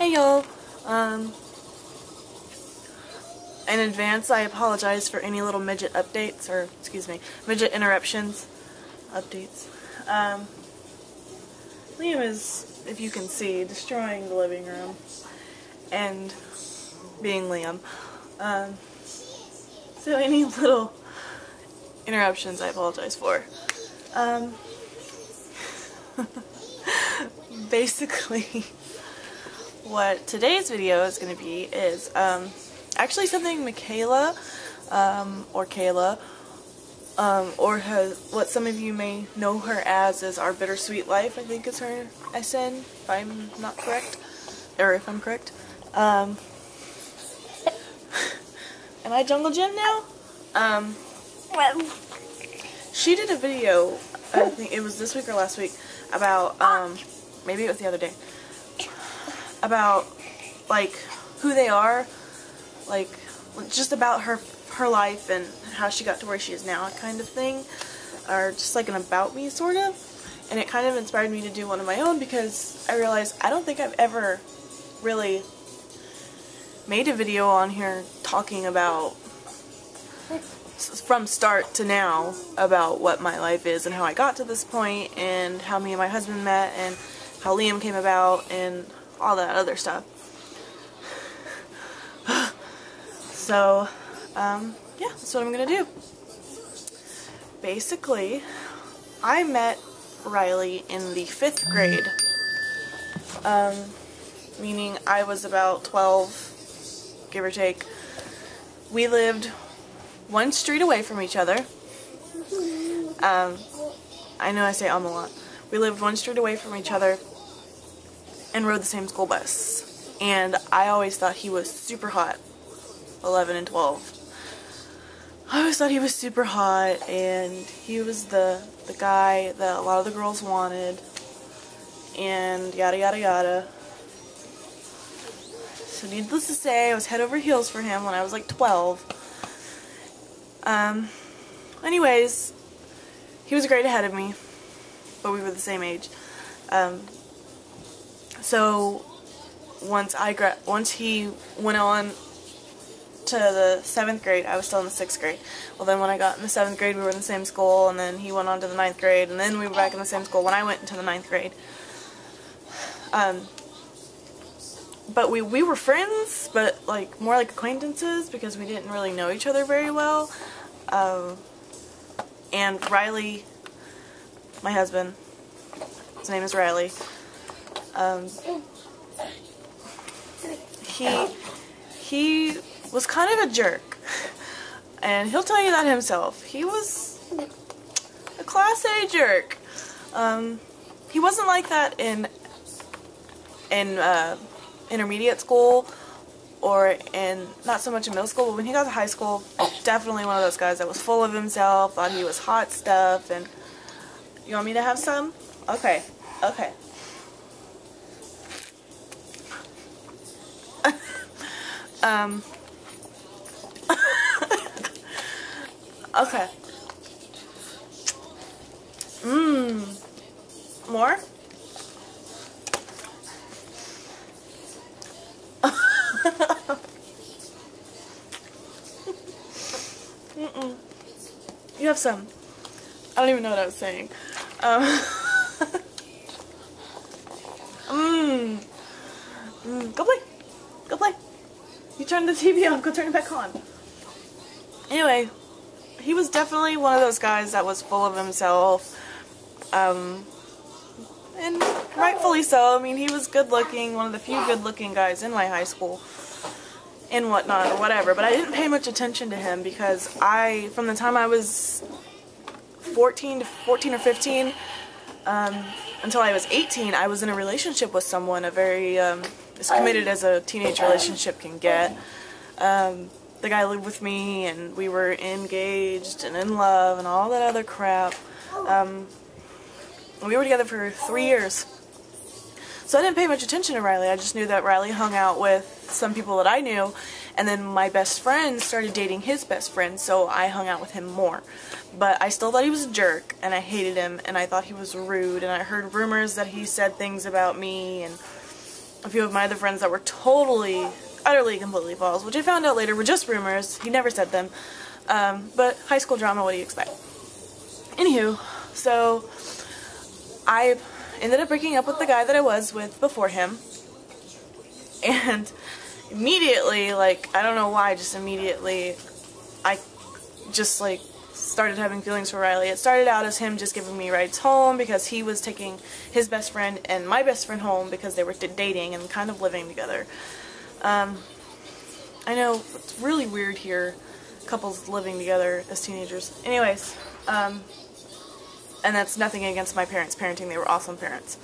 Hey y'all, in advance I apologize for any little midget updates, or excuse me, midget interruptions, updates. Liam is, if you can see, destroying the living room, and being Liam. So any little interruptions I apologize for. Basically, what today's video is going to be is actually something Michaela, or Kayla, or what some of you may know her as is Our Bittersweet Life, I think is her SN, if I'm not correct, or if I'm correct. Am I Jungle Jim now? She did a video, I think it was this week or last week, about, maybe it was the other day, about, like, who they are, like, just about her life and how she got to where she is now, kind of thing, or just like an about me, sort of, and it kind of inspired me to do one of my own, because I realized I don't think I've ever really made a video on here talking about, from start to now, about what my life is and how I got to this point and how me and my husband met and how Liam came about and all that other stuff. So, yeah, that's what I'm gonna do. Basically, I met Riley in the 5th grade, meaning I was about 12, give or take. We lived one street away from each other. I know I say a lot. We lived one street away from each other and rode the same school bus. And I always thought he was super hot. 11 and 12. I always thought he was super hot, and he was the guy that a lot of the girls wanted, and yada yada yada. So needless to say, I was head over heels for him when I was like 12. Anyways, he was a grade ahead of me, but we were the same age. So once he went on to the 7th grade, I was still in the 6th grade. Well, then when I got in the 7th grade, we were in the same school, and then he went on to the 9th grade, and then we were back in the same school when I went into the 9th grade. But we were friends, but like more like acquaintances, because we didn't really know each other very well. And Riley, my husband, his name is Riley, he was kind of a jerk, and he'll tell you that himself. He was a class A jerk. He wasn't like that in intermediate school, or in, not so much in middle school, but when he got to high school, definitely one of those guys that was full of himself, thought he was hot stuff. And you want me to have some? Okay, okay. Okay. More? You have some. I don't even know what I was saying. Go play. Go play. You turned the TV off, go turn it back on. Anyway, he was definitely one of those guys that was full of himself. And rightfully so. I mean, he was good looking, one of the few good looking guys in my high school and whatnot, or whatever. But I didn't pay much attention to him, because from the time I was 14 or 15, until I was 18, I was in a relationship with someone, a very, as committed as a teenage relationship can get. The guy lived with me, and we were engaged and in love and all that other crap. We were together for 3 years. So I didn't pay much attention to Riley. I just knew that Riley hung out with some people that I knew, and then my best friend started dating his best friend, so I hung out with him more. But I still thought he was a jerk, and I hated him, and I thought he was rude, and I heard rumors that he said things about me, and a few of my other friends that were totally, utterly, completely false, which I found out later were just rumors. He never said them. But high school drama, what do you expect? Anywho, so I ended up breaking up with the guy that I was with before him. And immediately, like, I don't know why, just immediately, I just, like, started having feelings for Riley. It started out as him just giving me rides home because he was taking his best friend and my best friend home because they were dating and kind of living together. I know, it's really weird here, couples living together as teenagers. Anyways, and that's nothing against my parents' parenting. They were awesome parents.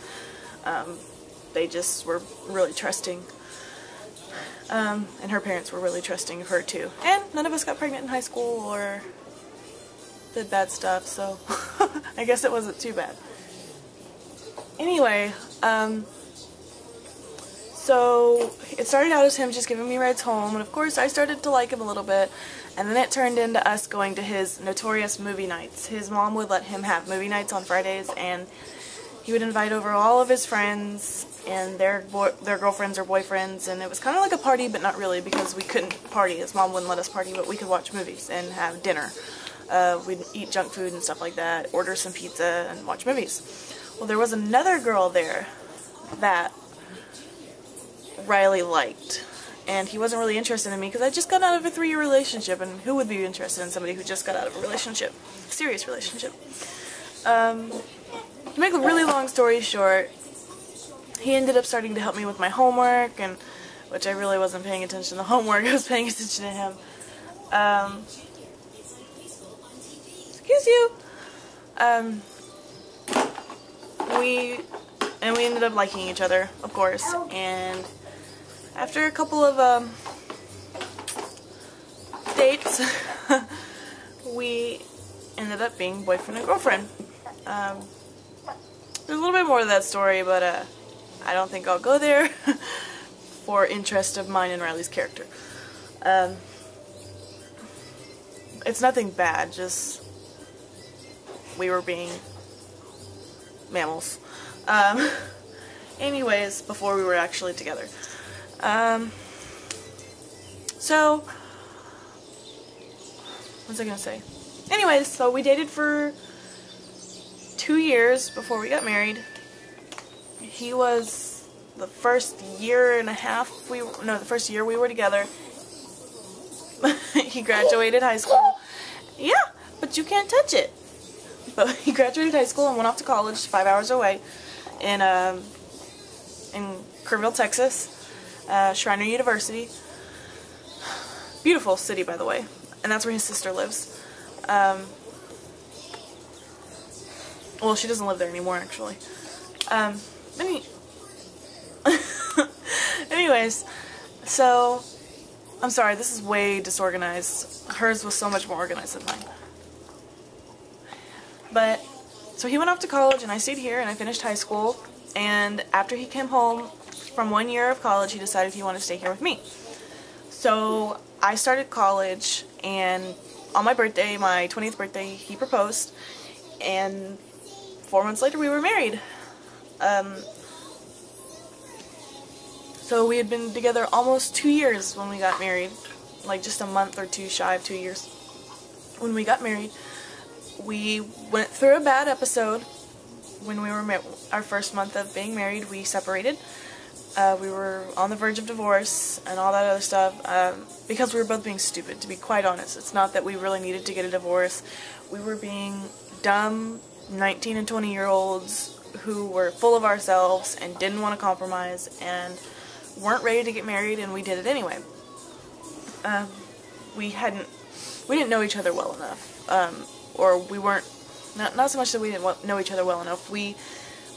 They just were really trusting. And her parents were really trusting of her too. And none of us got pregnant in high school or did bad stuff, so I guess it wasn't too bad. Anyway, so it started out as him just giving me rides home, and of course I started to like him a little bit, and then it turned into us going to his notorious movie nights. His mom would let him have movie nights on Fridays, and he would invite over all of his friends and their girlfriends or boyfriends, and it was kind of like a party, but not really, because we couldn't party. His mom wouldn't let us party, but we could watch movies and have dinner. We'd eat junk food and stuff like that, order some pizza, and watch movies. Well, there was another girl there that Riley liked, and he wasn't really interested in me because I just got out of a 3-year relationship, and who would be interested in somebody who just got out of a relationship? Serious relationship. To make a really long story short, he ended up starting to help me with my homework, and which I really wasn't paying attention to the homework, I was paying attention to him. Excuse you! We ended up liking each other, of course, and after a couple of dates, we ended up being boyfriend and girlfriend. There's a little bit more to that story, but I don't think I'll go there for interest of mine and Riley's character. It's nothing bad, just we were being mammals. Anyways, before we were actually together. So, what was I gonna say? Anyways, so we dated for 2 years before we got married. He was the first year and a half the first year we were together. He graduated high school. Yeah, but you can't touch it. But he graduated high school and went off to college 5 hours away in Kerrville, Texas, Shriner University. Beautiful city, by the way. And that's where his sister lives. Well, she doesn't live there anymore, actually. Anyways, so, I'm sorry, this is way disorganized. Hers was so much more organized than mine. But, so he went off to college and I stayed here and I finished high school, and after he came home from 1 year of college, he decided he wanted to stay here with me. So, I started college, and on my birthday, my 20th birthday, he proposed, and 4 months later we were married. So we had been together almost 2 years when we got married, like just a month or two shy of 2 years. When we got married, we went through a bad episode. When we were our first month of being married, we separated. We were on the verge of divorce and all that other stuff, because we were both being stupid, to be quite honest. It's not that we really needed to get a divorce. We were being dumb 19 and 20-year-olds who were full of ourselves and didn't want to compromise and weren't ready to get married, and we did it anyway. We didn't know each other well enough, or we weren't, not so much that we didn't know each other well enough, we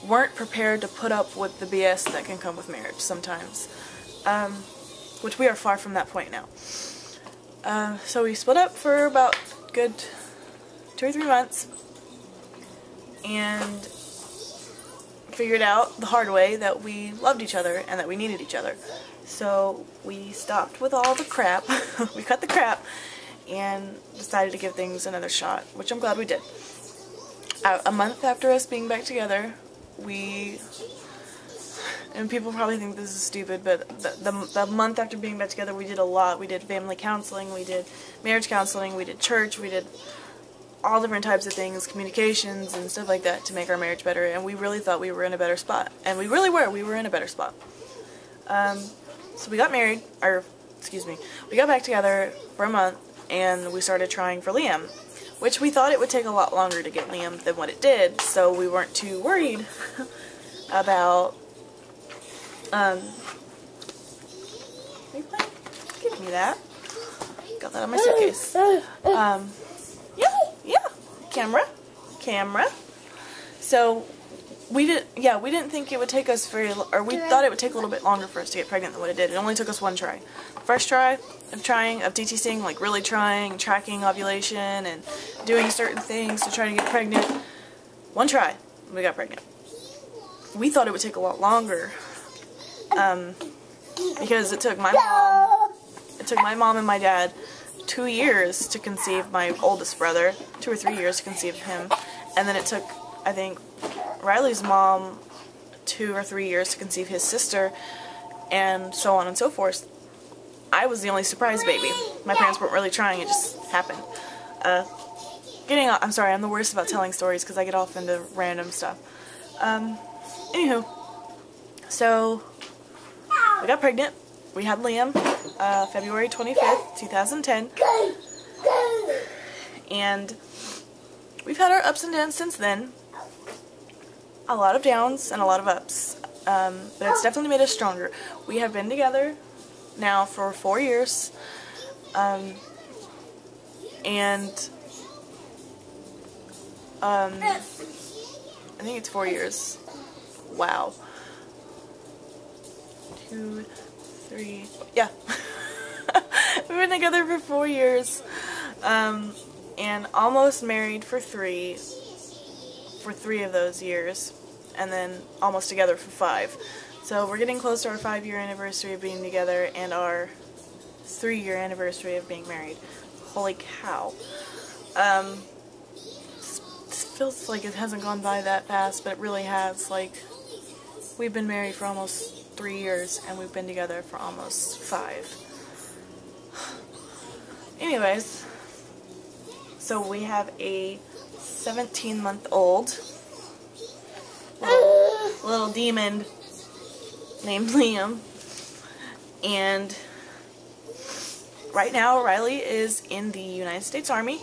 weren't prepared to put up with the BS that can come with marriage sometimes, which we are far from that point now. So we split up for about good 2 or 3 months, and figured out the hard way that we loved each other and that we needed each other. So we stopped with all the crap, we cut the crap, and decided to give things another shot, which I'm glad we did. A month after us being back together, we And people probably think this is stupid, but the month after being back together, we did a lot. We did family counseling, we did marriage counseling, we did church, we did all different types of things, communications and stuff like that to make our marriage better. And we really thought we were in a better spot. And we really were. We were in a better spot. So we got married, or excuse me, we got back together for a month and we started trying for Liam, which we thought it would take a lot longer to get Liam than what it did, so we weren't too worried about, give me that. Got that on my suitcase. Yeah, camera. So we didn't think it would take us or we thought it would take a little bit longer for us to get pregnant than what it did. It only took us one try. First try of DTCing, like really trying, tracking ovulation and doing certain things to try to get pregnant. One try, we got pregnant. We thought it would take a lot longer, because it took my mom and my dad 2 years to conceive my oldest brother, 2 or 3 years to conceive him, and then it took, I think, Riley's mom 2 or 3 years to conceive his sister, and so on and so forth. I was the only surprise baby. My parents weren't really trying, it just happened. I'm sorry, I'm the worst about telling stories because I get off into random stuff. Anywho, so we got pregnant. We had Liam, February 25th, 2010, and we've had our ups and downs since then. A lot of downs and a lot of ups, but it's definitely made us stronger. We have been together now for 4 years, and I think it's 4 years. Wow. 2, 3, yeah. We've been together for 4 years, and almost married for 3 of those years, and then almost together for 5. So we're getting close to our 5-year anniversary of being together and our 3-year anniversary of being married. Holy cow. This feels like it hasn't gone by that fast, but it really has. Like, we've been married for almost 3 years and we've been together for almost 5. Anyways, so we have a 17-month-old little demon named Liam, and right now Riley is in the United States Army.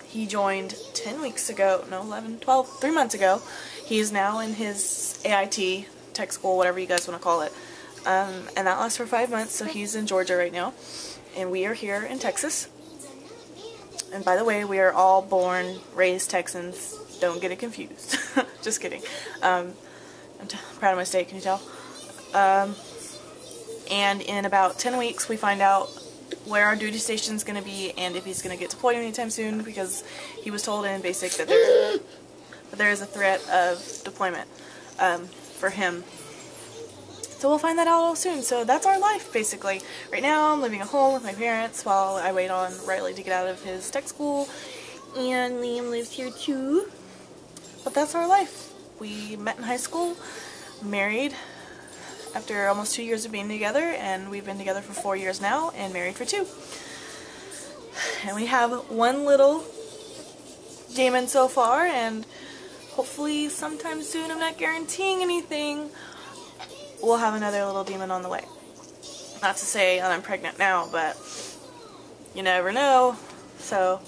He joined 10 weeks ago, no, 11, 12, 3 months ago. He is now in his AIT, tech school, whatever you guys want to call it, and that lasts for 5 months, so he's in Georgia right now, and we are here in Texas. And by the way, we are all born, raised Texans. Don't get it confused. Just kidding. I'm proud of my state, can you tell? And in about 10 weeks we find out where our duty station is going to be and if he's going to get deployed anytime soon, because he was told in basic that there is a threat of deployment for him. So we'll find that out all soon. So that's our life, basically. Right now I'm living at home with my parents while I wait on Riley to get out of his tech school, and Liam lives here too. But that's our life. We met in high school, married after almost 2 years of being together, and we've been together for 4 years now and married for 2. And we have one little demon so far, and hopefully sometime soon, I'm not guaranteeing anything, we'll have another little demon on the way. Not to say that I'm pregnant now, but you never know. So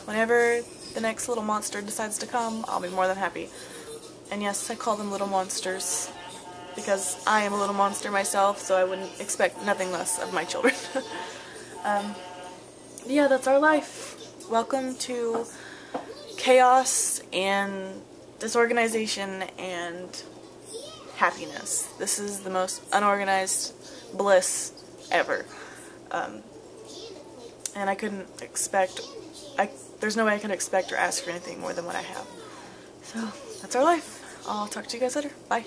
whenever the next little monster decides to come, I'll be more than happy. And yes, I call them little monsters because I am a little monster myself, so I wouldn't expect nothing less of my children. Yeah, that's our life. Welcome to chaos and disorganization and happiness. This is the most unorganized bliss ever. And I couldn't expect, there's no way I could expect or ask for anything more than what I have. So, that's our life. I'll talk to you guys later. Bye.